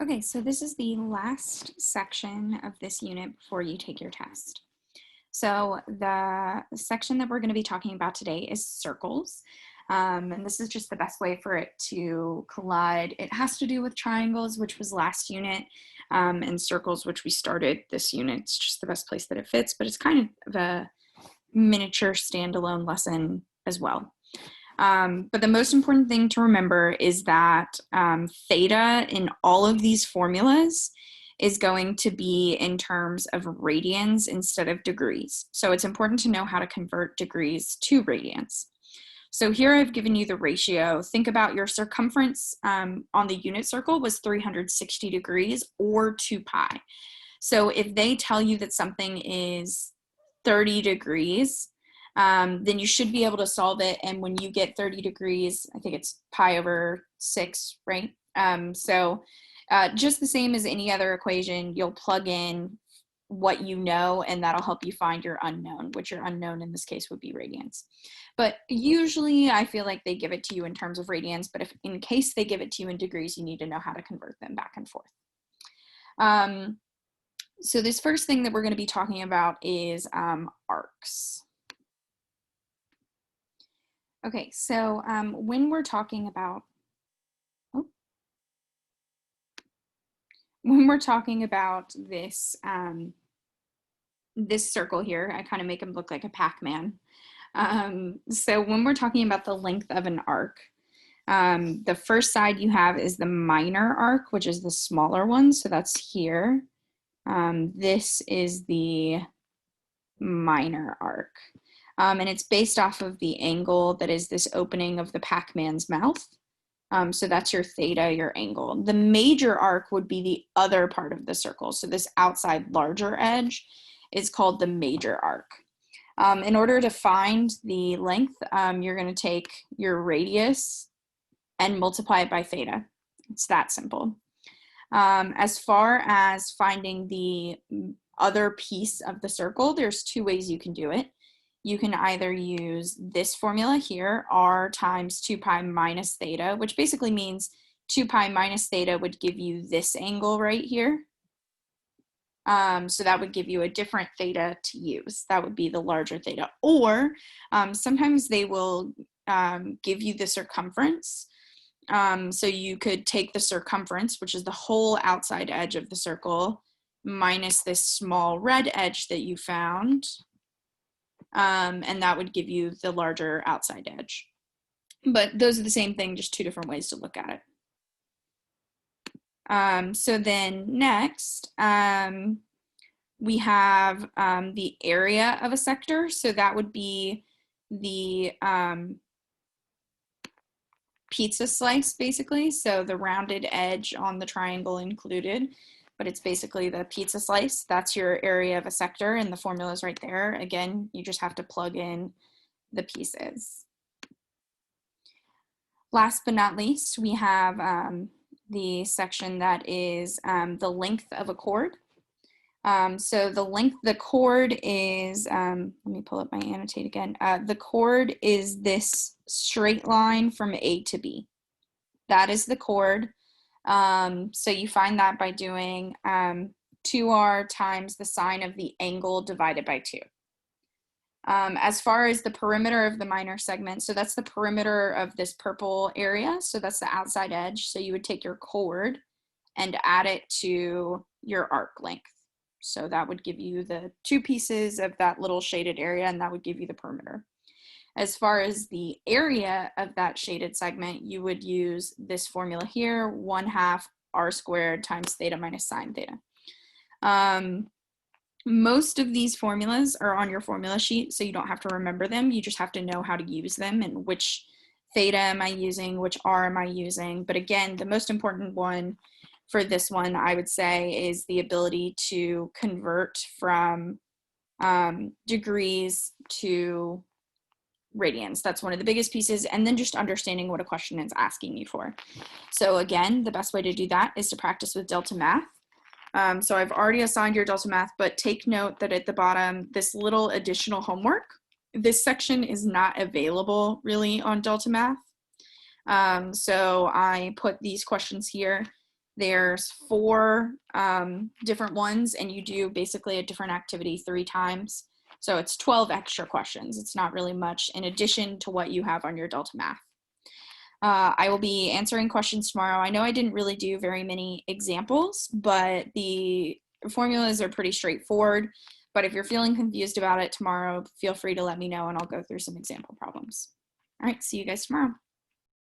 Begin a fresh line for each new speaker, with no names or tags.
Okay, so this is the last section of this unit before you take your test. So the section that we're going to be talking about today is circles. And this is just the best way for it to collide. It has to do with triangles, which was last unit, and circles, which we started this unit. It's just the best place that it fits, but it's kind of a miniature standalone lesson as well. But the most important thing to remember is that theta in all of these formulas is going to be in terms of radians instead of degrees. So it's important to know how to convert degrees to radians. So here I've given you the ratio. Think about your circumference on the unit circle was 360 degrees or 2 pi. So if they tell you that something is 30 degrees, then you should be able to solve it. And when you get 30 degrees, I think it's pi over 6, right? Just the same as any other equation, you'll plug in what you know, and that'll help you find your unknown, which your unknown in this case would be radians. But usually I feel like they give it to you in terms of radians, but if in case they give it to you in degrees, you need to know how to convert them back and forth. So this first thing that we're going to be talking about is arcs. Okay, so when we're talking about this this circle here, I kind of make them look like a Pac-Man. So when we're talking about the length of an arc, the first side you have is the minor arc, which is the smaller one. So that's here. This is the minor arc. And it's based off of the angle that is this opening of the Pac-Man's mouth. So that's your theta, your angle. The major arc would be the other part of the circle. So this outside larger edge is called the major arc. In order to find the length, you're going to take your radius and multiply it by theta. It's that simple. As far as finding the other piece of the circle, there's two ways you can do it. You can either use this formula here, r times 2 pi minus theta, which basically means 2 pi minus theta would give you this angle right here. So that would give you a different theta to use. That would be the larger theta. Or sometimes they will give you the circumference. So you could take the circumference, which is the whole outside edge of the circle, minus this small red edge that you found. And that would give you the larger outside edge. But those are the same thing, just two different ways to look at it. So then next, we have the area of a sector. So that would be the pizza slice, basically. So the rounded edge on the triangle included, but it's basically the pizza slice. That's your area of a sector, and the formula is right there. Again, you just have to plug in the pieces. Last but not least, we have the section that is the length of a chord. So the chord is, let me pull up my annotate again. The chord is this straight line from A to B. That is the chord. So you find that by doing 2r times the sine of the angle divided by 2. As far as the perimeter of the minor segment, so that's the perimeter of this purple area. So that's the outside edge. So you would take your chord and add it to your arc length. So that would give you the two pieces of that little shaded area, and that would give you the perimeter. As far as the area of that shaded segment, you would use this formula here, 1/2 r squared times theta minus sine theta. Most of these formulas are on your formula sheet, so you don't have to remember them. You just have to know how to use them and which theta am I using, which r am I using. But again, the most important one for this one, I would say, is the ability to convert from degrees to radians. That's one of the biggest pieces, and then just understanding what a question is asking you for. So again, the best way to do that is to practice with Delta Math. So I've already assigned your Delta Math, but take note that at the bottom, this little additional homework, this section is not available really on Delta Math. So I put these questions here. There's 4 different ones, and you do basically a different activity 3 times. So it's 12 extra questions. It's not really much in addition to what you have on your Delta Math. I will be answering questions tomorrow. I know I didn't really do very many examples, but the formulas are pretty straightforward. But if you're feeling confused about it tomorrow, feel free to let me know and I'll go through some example problems. All right, see you guys tomorrow.